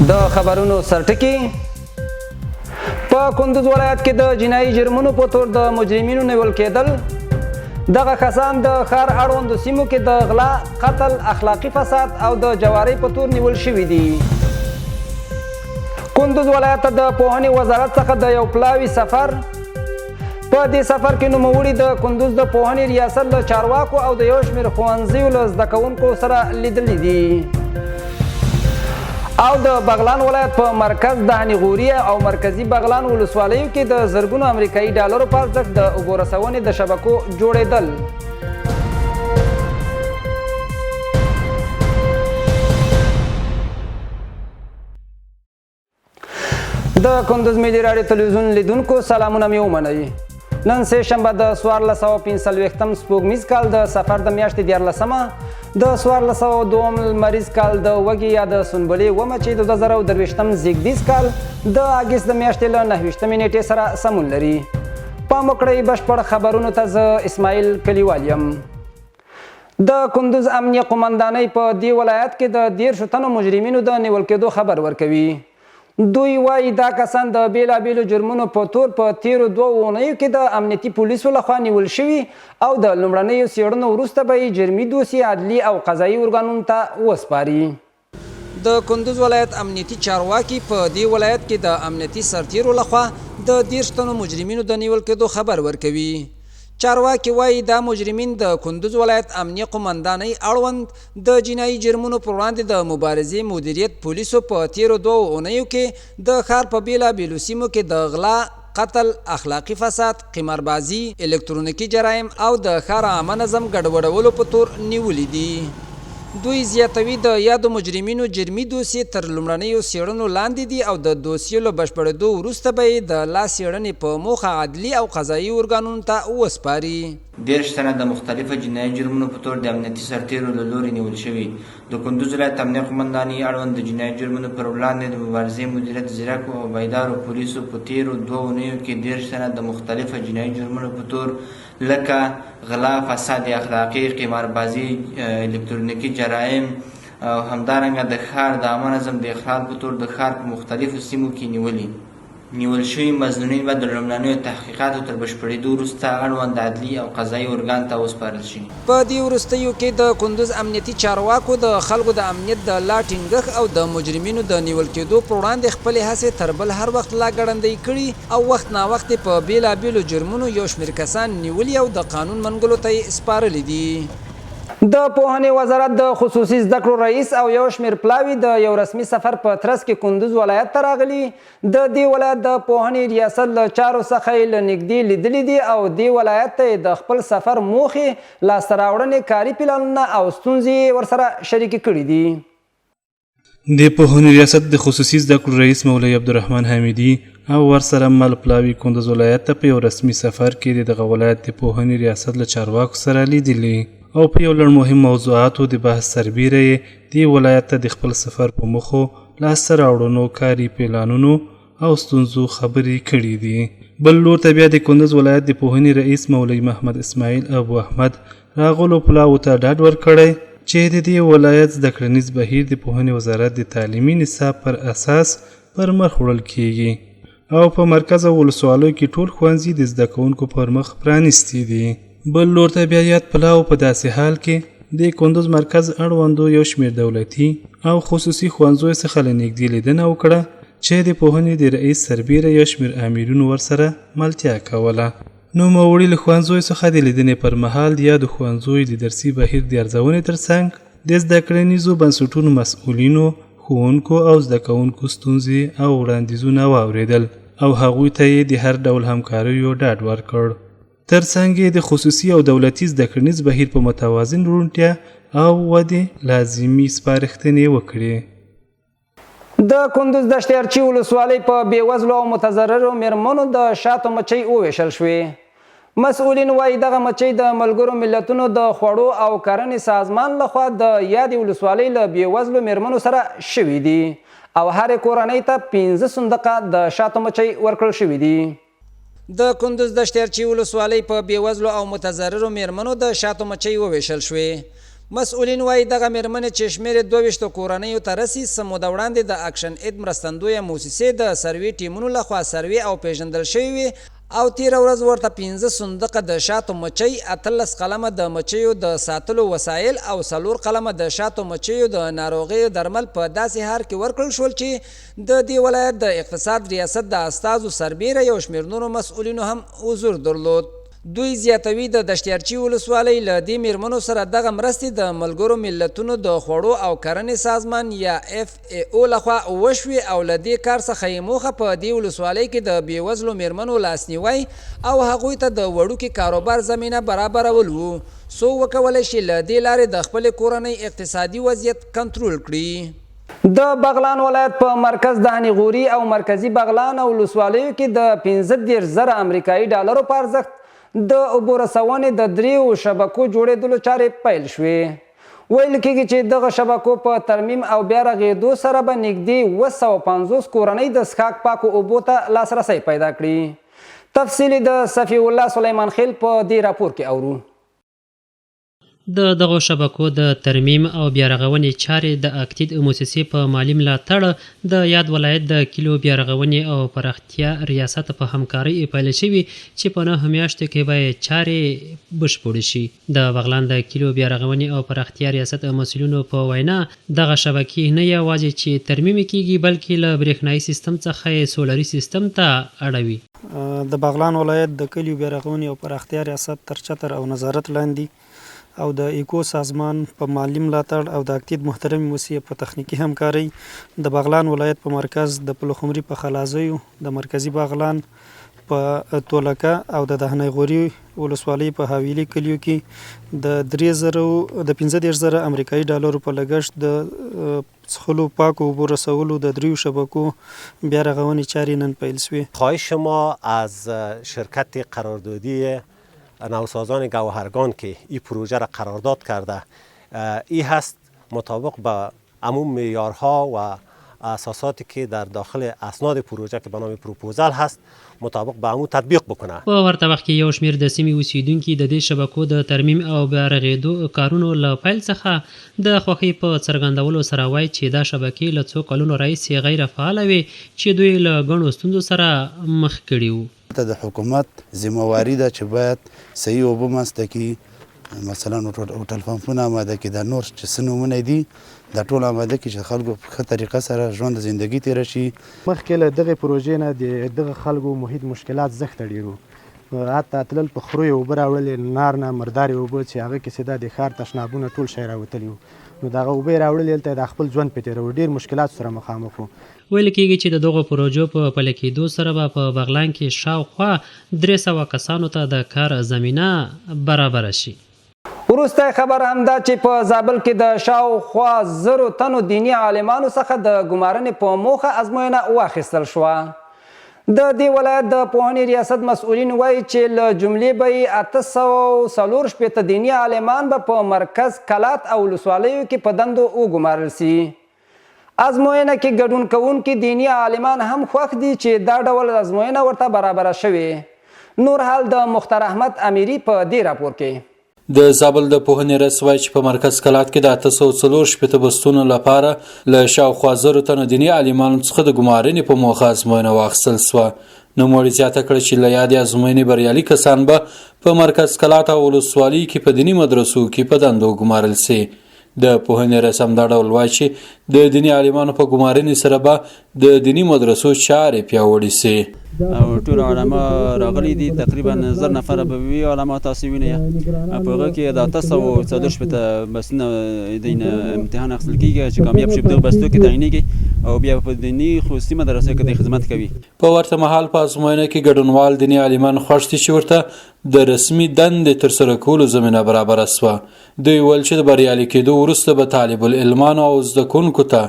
د خبرونو سرټکی په کندوز ولایت کې د جنایي جرمونو په تور د مجرمینو نیول کېدل. دغه کسان د ښار اړوندو سیمو کې د غلا، قتل، اخلاقي فساد او د جوارۍ په تور نیول شوي دي. کندوز ولایت ته د پوهنې وزارت څخه د یو پلاوي سفر. په دې سفر کې نوموړي د کندوز د پوهنې ریاست له چارواکو او د یو شمېر ښوونځیو له زده کوونکو سره لیدلي دي. او د بغلان ولایت په مرکز د هنیغوري او مرکزی بغلان ولسوالیو کې د زرګونو امریکایي ډالرو په ارزښت د اوبو رسونې د شبکو جوړېدل. د کندوز ملي راډیو تلویزیون لیدونکو سلامونه مې ومنئ. نن سه شنبه د 1445م سپوږمیز کال د سفر د میاشتې 14مه د 1402 لمریز کال د وږي یا د سنبلې اومه چې د 2023م زیږدیز کال د اګست د میاشتې له 29مې نیټې سره سمون لري. پام وکړئ بشپړ خبرونو ته زه اسماعیل کلیوال یم. د کندوز امنیه قومندانۍ په دې ولایت کې د 13 تنو مجرمینو د نیول کېدو خبر ورکوي. دوی وایي دا کسان د بیلابیلو جرمونو په تور په تیرو 2 اونیو کې د امنیتي پولیسو لخوا نیول شوي او د لومړنیو څېړنو وروسته به یې جرمي دوسیې عدلي او قضایي ارګانونو ته وسپاري. د کندوز ولایت امنیتي چارواکي په دې ولایت کې د امنیتي سرتیرو لخوا د 13 تنو مجرمینو د نیول کېدو خبر ورکوي. چارواکي وایي دا مجرمین د کندوز ولایت امنیه قومندانۍ اړوند د جنایي جرمونو پر وړاندې د مبارزې مدیریت پولیسو په تیرو 2 اونیو کې د ښار په بیلابیلو سیمو کې د غلا، قتل، اخلاقي فساد، قماربازي، الکترونیکي جرایم او د ښار عامه نظم ګډوډولو په تور نیولي دي. دوی زیاتوي د یادو مجرمینو جرمي دوسیې تر لومړنیو څېړنو لاندې دي او د دوسیې له بشپړېدو وروسته به یې د لا څېړنې په موخه عدلي او قضایي ارګانونو ته وسپاري. 13 تنه د مختلفو جنایي جرمونو په تور د امنیتي سرتیرو له لوري نیول شوي. د کندوز ولایت امنیه قومندانۍ اړوند د جنایي جرمونو پر وړاندې د مبارزې مدیریت ځیرکو او بیدارو پولیسو په تیرو 2 اونیو کې 13 تنه د مختلفو جنایي جرمونو په تور لکه غلا، فساد اخلاقي، قماربازي، الکترونیکي جرایم او همدارنګه د ښار د عامه نظم د اخلال په تور د ښار په مختلفو سیمو کې نیول شوي مظنونین به د لومړنیو تحقیقاتو تر بشپړېدو وروسته اړوند عدلي او قضایي ارګان ته وسپارل شي. په دې وروستیو کې د کندوز امنیتي چارواکو د خلکو د امنیت د لا ټینګښت او د مجرمینو د نیول کېدو پر وړاندې خپلې هڅې تر بل هر وخت لا ګړندۍ کړي او وخت ناوخت په بیلابیلو جرمونو یو شمېر کسان نیولي او د قانون منګلو ته یې سپارلي دي. د پوهنې وزارت د خصوصي زده کړو رئیس او یو شمېر پلاوي د یو رسمي سفر په ترڅ کې کندوز ولایت ته راغلي. د دې ولایت د پوهنې ریاست له چارو څخه یې له نږدې لیدلي دي او دې ولایت ته د خپل سفر موخې، لاسته راوړنې، کاري پلانونه او ستونزې ورسره شریکې کړي دي. د پوهنې ریاست د خصوصي زده کړو رئیس مولوي عبدالرحمن حمیدي او ورسره مل پلاوي کندوز ولایت ته په یو رسمي سفر کې دغه ولایت د پوهنې ریاست له چارواکو سره لیدلي او په یو لړ مهم موضوعاتو د بحث سربیره یې دې ولایت ته د خپل سفر په موخو، لاسته راوړنو، کاري پلانونو او ستونزو خبرې کړي دي. بل لور ته بیا د کندوز ولایت د پوهنې رئیس مولوي محمد اسماعیل ابو احمد راغلو پلاوو ته ډاډ ورکړی چې د دې ولایت زده کړنیز بهیر د پوهنې وزارت د تعلیمي نصاب پر اساس پر مخ وړل کیږي او په مرکز او ولسوالیو کې ټول ښوونځي د زده کوونکو پر مخ پرانیستي دي. بل لور ته بیا یاد پلاو په داسې حال کې د کندوز مرکز اړوندو یو شمېر دولتي او خصوصي ښوونځیو څخه له نږدې لیدنه وکړه چې د پوهنې د رئیس سربیره یو شمېر آمرینو ورسره ملتیا کوله. نوموړي له ښوونځیو څخه د لیدنې پر مهال د یادو ښوونځیو د درسي بهیر د ارزونې ترڅنګ د زده کړنیزو بنسټونو مسؤلینو، ښوونکو او زده کوونکو ستونزې او وړاندیزونه واورېدل او هغوی ته یې د هر ډول همکاریو ډاډ ورکړ. ترڅنګ یې د خصوصي او دولتي زده کړنیز بهیر په متوازن روڼتیا او ودې لازمي سپارښتنې وکړې. د کندوز دشت ارچي ولسوالۍ په بېوزلو او متضررو میرمنو د شاتو مچۍ وویشل شوې. مسؤلین وایي دغه مچۍ د ملګرو ملتونو د خوړو او کرنې سازمان لخوا د یادې ولسوالۍ له بېوزلو میرمنو سره شوي دي او هرې کورنۍ ته 15 صندوقه د شاتو مچۍ ورکړل شوي دي. د کندوز دشت ارچي ولسوالۍ په بېوزلو او متضررو میرمنو د شاتو مچۍ وویشل شوې. مسؤلین وایي دغه میرمنې چې شمېر 22 کورنیو ته رسي څه موده وړاندې د اکشن اید مرستندویه موسسې د سروې ټیمونو لخوا سروې او پیژندل شوي وي او تیره ورځ ورته 15 صندوقه د شاتو مچۍ 18 قلمه د مچیو د ساتلو وسایل او 4 قلمه د شاتو مچیو د ناروغیو درمل په داسې حال کې ورکړل شول چې د دې ولایت د اقتصاد ریاست د استازو سربیره یو شمېر نورو مسؤلینو هم حضور درلود. دوی زیاتوي د دشتیارچي ولسوالۍ له دې میرمنو سره دغه مرستې د ملګرو ملتونو د خوړو او کرنې سازمان یا FAO لخوا وشوي او له دې کار څخه یې موخه په دې ولسوالۍ کې د بېوزلو میرمنو لاسنیوی او هغوی ته د وړوکي کاروبار زمینه برابرول وو څو وکولی شي له دې لارې د خپلې کورنۍ اقتصادي وضعیت کنټرول کړي. د بغلان ولایت په مرکز د هنیغوري او مرکزی بغلان او ولسوالیو کې د 15,000 امریکایي ډالرو په ارزښت د اوبو رسونې د 3 شبکو جوړېدلو چارې پیل شوې. ویل کېږي چې دغه شبکو په ترمیم او بیا رغېدو سره به نږدې 250 کورنۍ د څښاک پاکو اوبو ته لاسرسی پیدا کړي. تفصیل د صفی الله سلیمان خیل په دې راپور کې اورو. د دغو شبکو د ترمیم او بیا رغونې چارې د اکتید موسسې په مالي ملاتړ د یاد ولایت د کلیو بیا رغونې او پراختیا ریاست په همکارۍ پیل شوي چې په 9 میاشتو کې به چارې بشپړې شي. د بغلان د کلیو بیا رغونې او پراختیا ریاست مسؤلینو په وینا دغه شبکې نه یوازې چې ترمیم کیږي بلکې له برېښنایي سیستم څخه سولري سیستم ته اړوي. د بغلان ولایت د کلیو بیا رغونې او پراختیا ریاست تر چتر او نظارت لاندې او د ایکو سازمان په مالی ملاتړ او د اکتید محترمې موسسې په تخنیکي همکارۍ د بغلان ولایت په مرکز د پلخمري په خلازیو د مرکزی بغلان په تولکه او د هنیغوري ولسوالۍ په حویلي کلیو کې د 15,000 امریکایي ډالرو په لګښت د څښلو پاکو اوبو رسولو د 3 شبکو بیا رغونې چارې نن پیل شوې. خواهش ما از شرکت قراردادی نوسازان گوهرگان که این پروژه را قرارداد کرده این هست مطابق با عموم معیارها و اساساتی که در داخل اسناد پروژه که به نام پروپوزال هست مطابق به عمو تطبیق بکنه. په ورته وخت کې یو شمېر د سیمې اوسیدونکي د دې شبکو د ترمیم او بیا رغېدو کارونو له پیل څخه د خوښۍ په څرګندولو سره وایي چې دا شبکې له څو کلونو راهیسې غیر فعاله وې چې دوی له ګڼو ستونزو سره مخ کړي وو. د حکومت ذمہواری ده چې باید صحیح اوبه منځته کړي، مثلا هوټل پمپونه آماده کړي، دا نور چې څه نومونه دي دا ټول آماده کړي چې خلکو په ښه طریقه سره ژوند زندگی تېره شي. مخکې له دغې پروژې نه د دغه خلکو محیط مشکلات زښته ډېر وو، حتی تلل په خرو اوبه راوړلې، نار نه مردارې اوبه چې هغه کې سیده د ښار تشنابونه ټول شی راوتلي وو، نو دغه اوبه یې راوړلې هلته د خپل ژوند پې تېروه، ډېر مشکلاتو سره مخامخ وو. ویل کېږي چې د دغو پروژو په پلي کېدو سره به په بغلان کې شاوخوا 300 کسانو ته د کار زمینه برابره شي. وروسته خبر هم دا چې په زابل کې د شاوخوا 1000 تنو دیني عالمانو څخه د ګمارنې په موخه ازموینه واخیستل شوه. د دې ولایت د پوهنې ریاست مسؤلین وایي چې له جملې به یې 840 دیني عالمان به په مرکز کلات او ولسوالیو کې په دندو وګمارل سي. ازموینه کې ګډون کوونکي دیني عالمان هم خوښ دي چې دا ډول ازموینه ورته برابره شوې. نور حال د مختار احمد امیری په دې راپور کې. د زابل د پوهنې رئیس وایي چې په مرکز کلات کې د 840 بستونو لپاره له شاوخوا 1000 تنو دیني عالمانو څخه د ګمارنې په موخه ازموینه واخیستل شوه. نوموړي زیاته کړه چې له یادې ازموینې بریالي کسان به په مرکز کلات او ولسوالۍ کې په دیني مدرسو کې په دندو وګمارل سي. د پوهنې رئیس هم دا ډول وایي چې د دیني عالمانو په ګمارنې سره به د دیني مدرسو چارې پیاوړې سي. او ټول علما راغلي دي، تقریبا 1000 نفر به وي علما تاسو وینئ. په هغه کې د 840 بسونه د امتحان اخیستل کېږي چې کامیاب شي په دغه بستو کې تعینېږي او بیا په دیني خصوصي مدرسو کې د خدمت کوي. په ورته مهال په ازموینه کې ګډونوال دیني عالمان خوښ دي چې ورته د رسمي دندې ترسره کولو زمینه برابره شوه. دوی ویل چې د بریالي کېدو وروسته به طالب العلمانو او زده کوونکو ته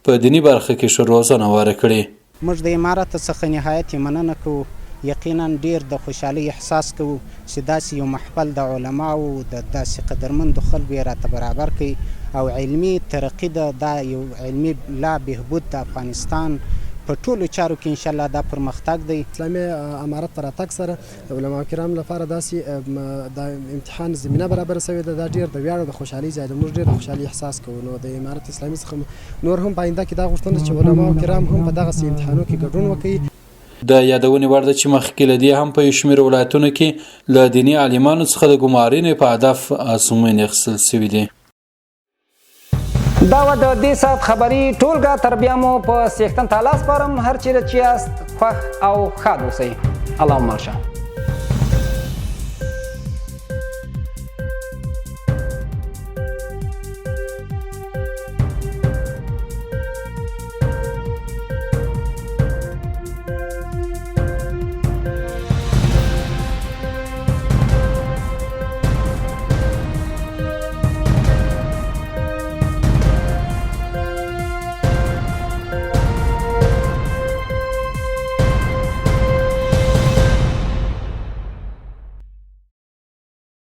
په دیني برخه کې ښه روزنه ورکړي. موږ د امارت څخه نهایت مننه کوو، یقینا ډیر د خوشحالۍ احساس کوو چې داسې یو محفل د علماو د داسې قدرمندو خلکو یې راته برابر کړي او علمي ترقي دا یو علمي لا بهبود د افغانستان په ټولو چارو کې انشاءالله دا پرمختګ دی. اسلامي امارت پر راتګ سره د علما کرام لپاره داسې د امتحان زمینه برابر شوې ده. دا ډېر د ویاړ او د خوشحالۍ ځای ده. موږ ډېر د خوشحالۍ احساس کوو. نو د امارت اسلامي څخه نور هم په آینده کې دا غوښتنه چې علما کرام هم په دغسې امتحانو کې ګډون وکړي. د یادونې وړ ده چې مخکې له دې هم په یو شمېر ولایتونو کې له دیني عالمانو څخه د ګمارنې په هدف ازموینې اخیستل شوي دي. دا و د دې ساعت خبري ټولګه. تر بیا مو په څښتن تالا سپارم. هر چیرې چې یاست خوښ او ښاد اوسئ. الله مو مل شه.